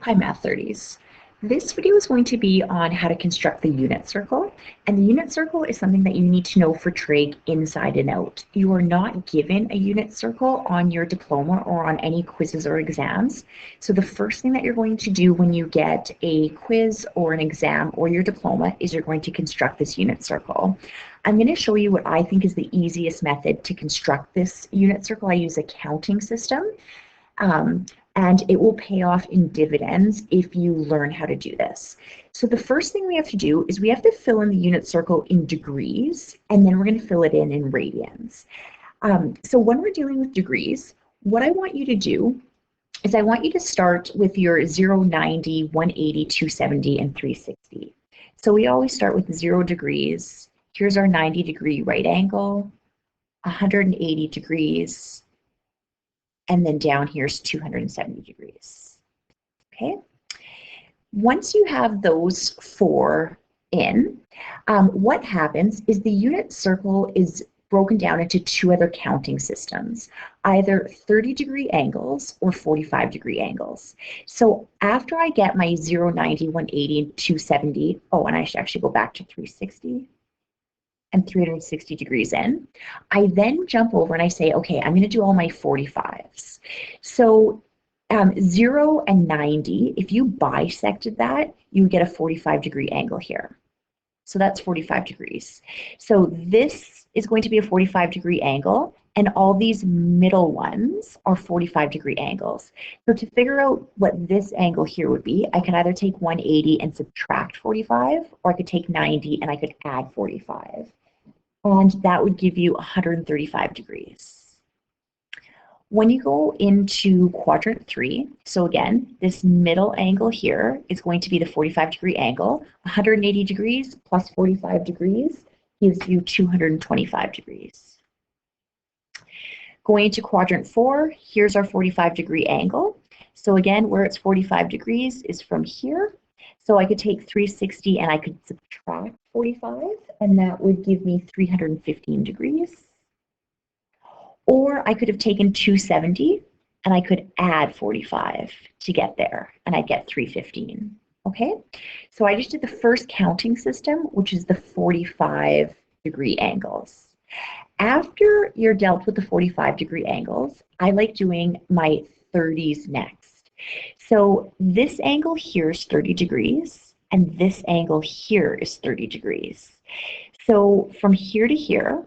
Hi Math 30s. This video is going to be on how to construct the unit circle. And the unit circle is something that you need to know for trig inside and out. You are not given a unit circle on your diploma or on any quizzes or exams. So the first thing that you're going to do when you get a quiz or an exam or your diploma is you're going to construct this unit circle. I'm going to show you what I think is the easiest method to construct this unit circle. I use a counting system. And it will pay off in dividends if you learn how to do this. So the first thing we have to do is we have to fill in the unit circle in degrees, and then we're going to fill it in radians. So when we're dealing with degrees, what I want you to do is I want you to start with your 0, 90, 180, 270, and 360. So we always start with 0 degrees. Here's our 90-degree right angle, 180 degrees, and then down here's 270 degrees, okay? Once you have those four in, what happens is the unit circle is broken down into two other counting systems, either 30-degree angles or 45-degree angles. So after I get my 0, 90, 180, and 270, oh, and I should actually go back to 360, and 360 degrees in, I then jump over and I say, okay, I'm going to do all my 45s. So 0 and 90, if you bisected that, you would get a 45-degree angle here. So that's 45 degrees. So this is going to be a 45-degree angle, and all these middle ones are 45-degree angles. So to figure out what this angle here would be, I could either take 180 and subtract 45, or I could take 90 and I could add 45. And that would give you 135 degrees. When you go into quadrant 3, so again, this middle angle here is going to be the 45-degree angle. 180 degrees plus 45 degrees gives you 225 degrees. Going into quadrant 4, here's our 45-degree angle. So again, where it's 45 degrees is from here. So I could take 360 and I could subtract 45, and that would give me 315 degrees. Or I could have taken 270 and I could add 45 to get there, and I'd get 315. Okay, so I just did the first counting system, which is the 45-degree angles. After you're dealt with the 45-degree angles, I like doing my 30s next. So this angle here is 30 degrees, and this angle here is 30 degrees. So from here to here,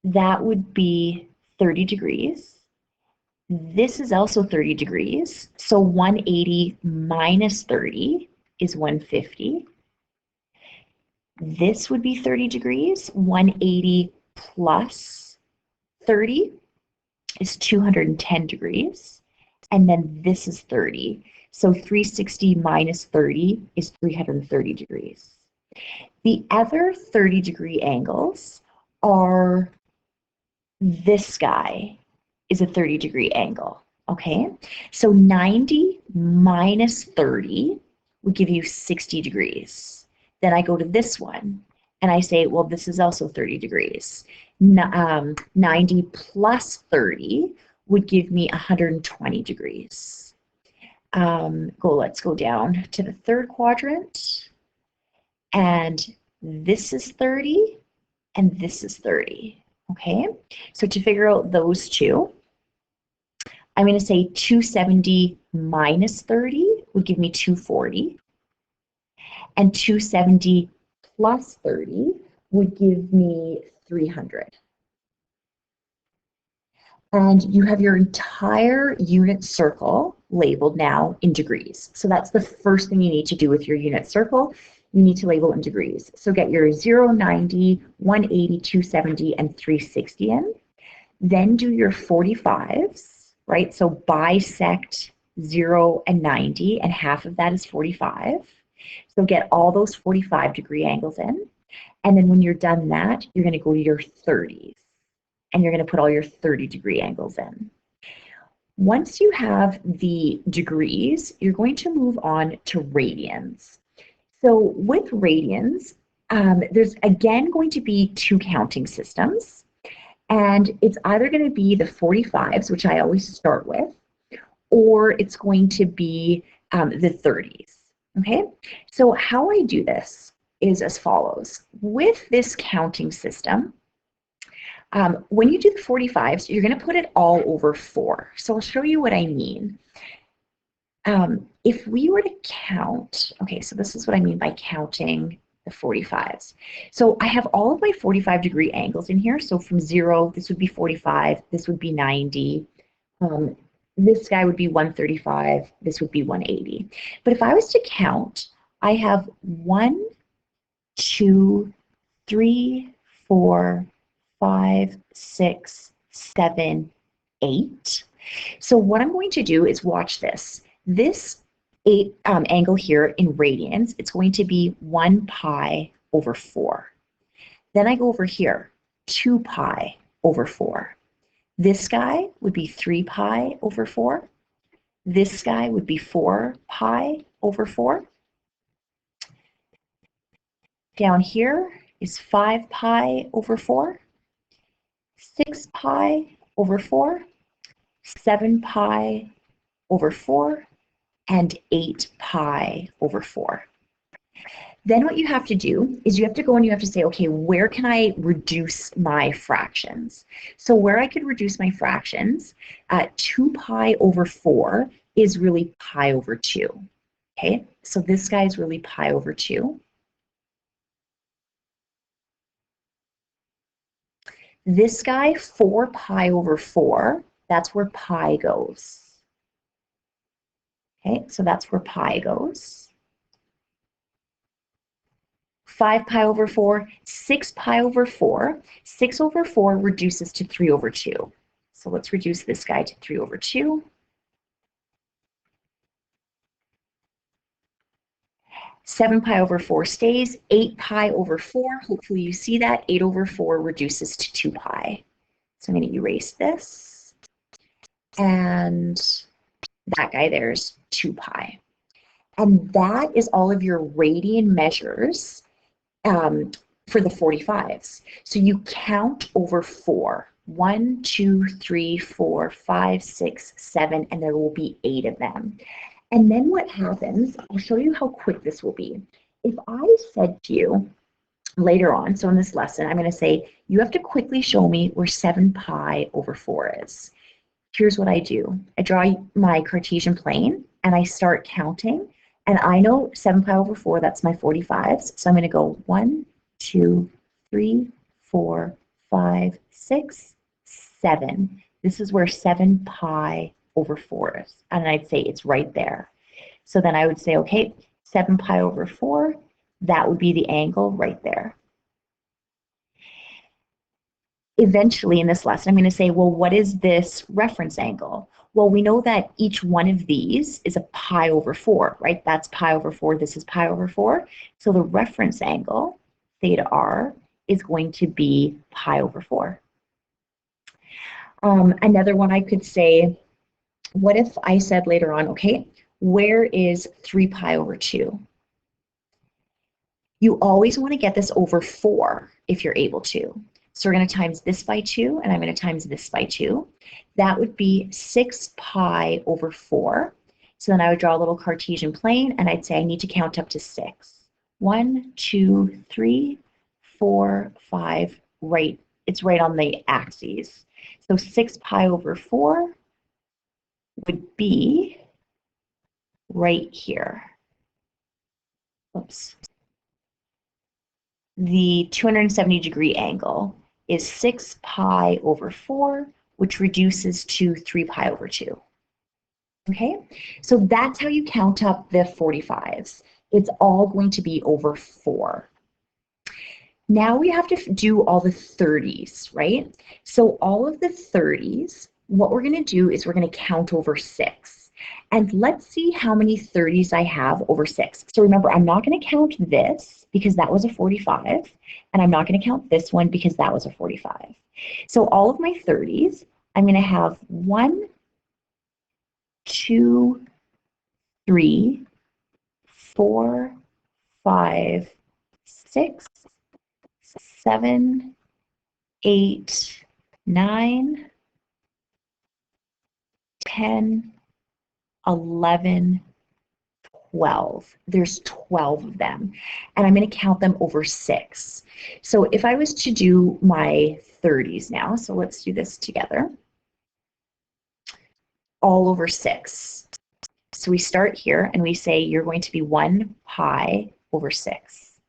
that would be 30 degrees. This is also 30 degrees. So 180 minus 30 is 150. This would be 30 degrees. 180 plus 30 is 210 degrees. And then this is 30. So 360 minus 30 is 330 degrees. The other 30-degree angles are, this guy is a 30-degree angle, okay? So 90 minus 30 would give you 60 degrees. Then I go to this one and I say, well, this is also 30 degrees. 90 plus 30 would give me 120 degrees. Let's go down to the third quadrant. And this is 30, and this is 30, okay? So to figure out those two, I'm going to say 270 minus 30 would give me 240, and 270 plus 30 would give me 300. And you have your entire unit circle labeled now in degrees. So that's the first thing you need to do with your unit circle. You need to label in degrees. So get your 0, 90, 180, 270, and 360 in. Then do your 45s, right? So bisect 0 and 90, and half of that is 45. So get all those 45-degree angles in. And then when you're done that, you're going to go to your 30s. And you're going to put all your 30-degree angles in. Once you have the degrees, you're going to move on to radians. So with radians, there's again going to be two counting systems. And it's either going to be the 45s, which I always start with, or it's going to be the 30s. Okay, so how I do this is as follows. With this counting system, when you do the 45s, you're going to put it all over 4. So I'll show you what I mean. If we were to count, okay, so this is what I mean by counting the 45s. So I have all of my 45-degree angles in here. So from 0, this would be 45, this would be 90. This guy would be 135, this would be 180. But if I was to count, I have 1, 2, 3, 4, 5, 6, 7, 8. So what I'm going to do is watch this. This angle here in radians, it's going to be 1 pi over 4. Then I go over here, 2 pi over 4. This guy would be 3 pi over 4. This guy would be 4 pi over 4. Down here is 5 pi over 4, 6 pi over 4, 7 pi over 4, and 8 pi over 4. Then what you have to do is you have to go and you have to say, okay, where can I reduce my fractions? So where I could reduce my fractions, 2 pi over 4 is really pi over 2. Okay, so this guy is really pi over 2. This guy, 4 pi over 4, that's where pi goes. Okay, so that's where pi goes. 5 pi over 4, 6 pi over 4. 6 over 4 reduces to 3 over 2. So let's reduce this guy to 3 over 2. 7 pi over 4 stays. 8 pi over 4, hopefully you see that. 8 over 4 reduces to 2 pi. So I'm going to erase this. And that guy there's 2 pi. And that is all of your radian measures for the 45s. So you count over 4. 1, 2, 3, 4, 5, 6, 7, and there will be 8 of them. And then what happens, I'll show you how quick this will be. If I said to you later on, so in this lesson, I'm going to say, you have to quickly show me where 7 pi over 4 is. Here's what I do. I draw my Cartesian plane, and I start counting. And I know 7 pi over 4, that's my 45s. So I'm going to go 1, 2, 3, 4, 5, 6, 7. This is where 7 pi over 4 is. And I'd say it's right there. So then I would say, okay, 7 pi over 4, that would be the angle right there. Eventually in this lesson, I'm going to say, well, what is this reference angle? Well, we know that each one of these is a pi over 4, right? That's pi over 4. This is pi over 4. So the reference angle, theta r, is going to be pi over 4. Another one I could say, what if I said later on, okay, where is 3 pi over 2? You always want to get this over 4 if you're able to. So we're going to times this by 2, and I'm going to times this by 2. That would be 6 pi over 4. So then I would draw a little Cartesian plane, and I'd say I need to count up to 6. 1, 2, 3, 4, 5, right. It's right on the axes. So 6 pi over 4 would be right here. Oops. The 270-degree angle is 6 pi over 4, which reduces to 3 pi over 2. Okay, so that's how you count up the 45s. It's all going to be over 4. Now we have to do all the 30s, right? So all of the 30s, what we're going to do is we're going to count over 6. And let's see how many 30s I have over 6. So remember, I'm not going to count this because that was a 45, and I'm not going to count this one because that was a 45. So all of my 30s, I'm going to have 1, 2, 3, 4, 5, 6, 7, 8, 9, 10, 11, 12. There's 12 of them, and I'm going to count them over 6. So if I was to do my 30s now, so let's do this together, all over 6. So we start here and we say you're going to be 1 pi over 6,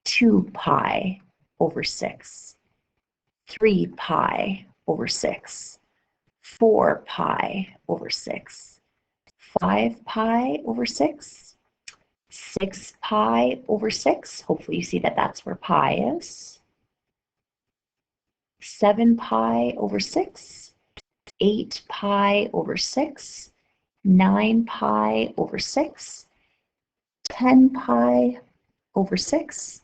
2 pi over 6, 3 pi over 6, 4 pi over 6, 5 pi over 6, 6 pi over 6. Hopefully you see that that's where pi is. 7 pi over 6, 8 pi over 6, 9 pi over 6, 10 pi over 6,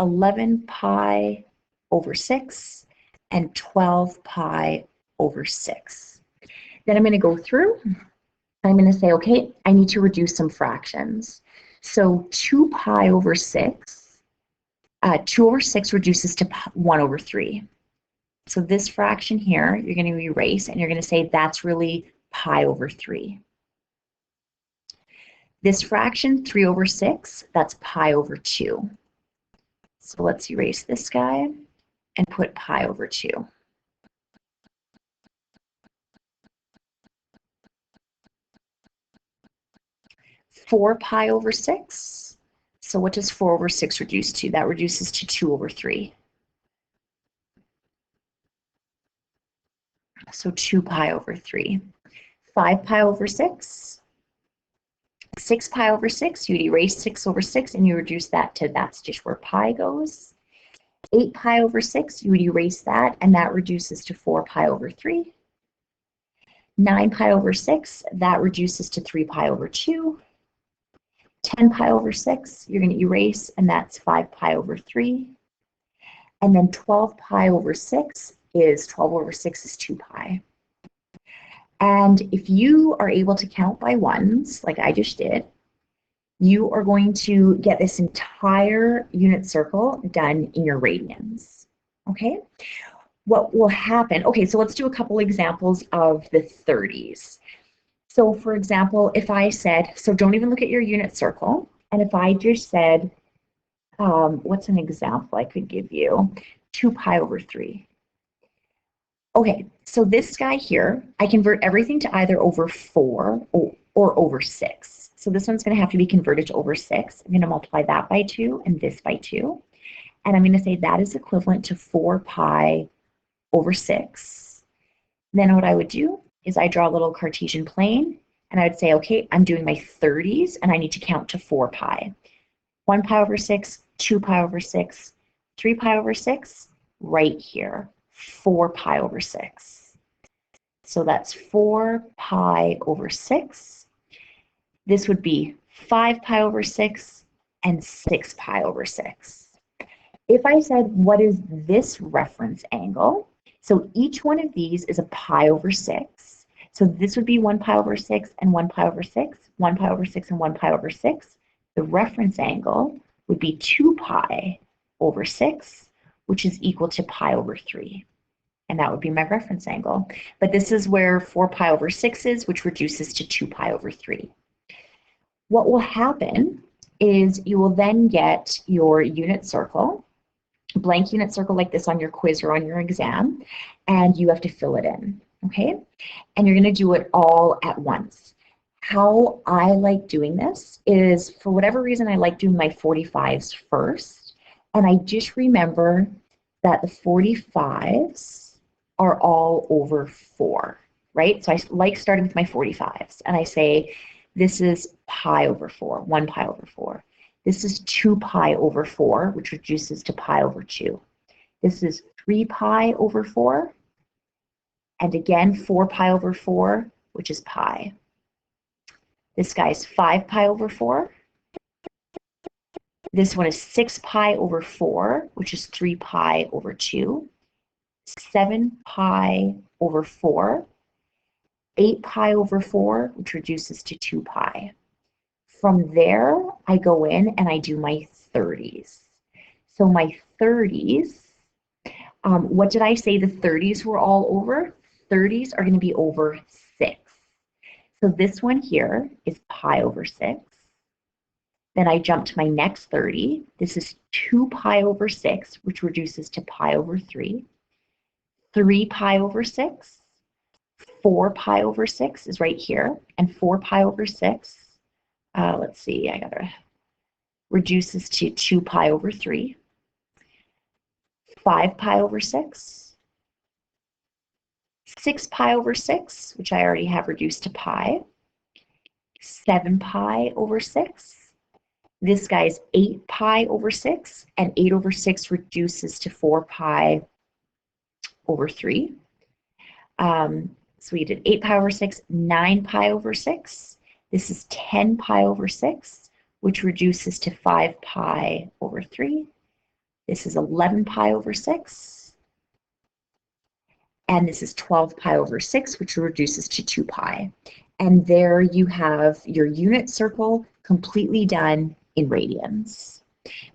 11 pi over 6, and 12 pi over 6. Then I'm going to go through. I'm going to say, okay, I need to reduce some fractions. So 2 pi over 6, 2 over 6 reduces to 1 over 3. So this fraction here, you're going to erase, and you're going to say that's really pi over 3. This fraction, 3 over 6, that's pi over 2. So let's erase this guy and put pi over 2. Four pi over 6. So what does 4 over 6 reduce to? That reduces to 2 over 3. So 2 pi over 3. 5 pi over 6. 6 pi over 6, you'd erase 6 over 6 and you reduce that to that's just where pi goes. 8 pi over 6, you would erase that and that reduces to 4 pi over 3. 9 pi over 6, that reduces to 3 pi over 2. 10 pi over 6, you're going to erase and that's 5 pi over 3. And then 12 pi over 6 is 12 over 6 is 2 pi. And if you are able to count by ones, like I just did, you are going to get this entire unit circle done in your radians, okay? What will happen, okay, so let's do a couple examples of the 30s. So for example, if I said, so don't even look at your unit circle, and if I just said, what's an example I could give you? 2 pi over 3. Okay, so this guy here, I convert everything to either over 4 or over 6. So this one's going to have to be converted to over 6. I'm going to multiply that by 2 and this by 2. And I'm going to say that is equivalent to 4 pi over 6. Then what I would do is I draw a little Cartesian plane, and I would say, okay, I'm doing my 30s, and I need to count to 4 pi. 1 pi over 6, 2 pi over 6, 3 pi over 6, right here. 4 pi over 6. So that's 4 pi over 6. This would be 5 pi over 6 and 6 pi over 6. If I said, what is this reference angle? So each one of these is a pi over 6. So this would be 1 pi over 6 and 1 pi over 6, 1 pi over 6 and 1 pi over 6. The reference angle would be 2 pi over 6, which is equal to pi over 3. And that would be my reference angle. But this is where 4 pi over 6 is, which reduces to 2 pi over 3. What will happen is you will then get your unit circle, blank unit circle like this on your quiz or on your exam, and you have to fill it in, okay? And you're going to do it all at once. How I like doing this is, for whatever reason, I like doing my 45s first, and I just remember that the 45s are all over 4, right? So I like starting with my 45s, and I say, this is pi over 4, 1 pi over 4. This is 2 pi over 4, which reduces to pi over 2. This is 3 pi over 4, and again, 4 pi over 4, which is pi. This guy is 5 pi over 4. This one is 6 pi over 4, which is 3 pi over 2. 7 pi over 4. 8 pi over 4, which reduces to 2 pi. From there, I go in and I do my 30s. So my 30s, what did I say the 30s were all over? 30s are going to be over 6. So this one here is pi over 6. Then I jump to my next 30. This is 2 pi over 6, which reduces to pi over 3. 3 pi over 6. 4 pi over 6 is right here. And 4 pi over 6, let's see, I gotta reduces to 2 pi over 3. 5 pi over 6. 6 pi over 6, which I already have reduced to pi. 7 pi over 6. This guy's 8 pi over 6, and 8 over 6 reduces to 4 pi over 3. So we did 8 pi over 6, 9 pi over 6. This is 10 pi over 6, which reduces to 5 pi over 3. This is 11 pi over 6. And this is 12 pi over 6, which reduces to 2 pi. And there you have your unit circle completely done in radians.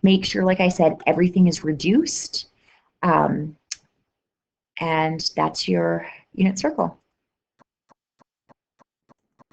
Make sure, like I said, everything is reduced. And that's your unit circle.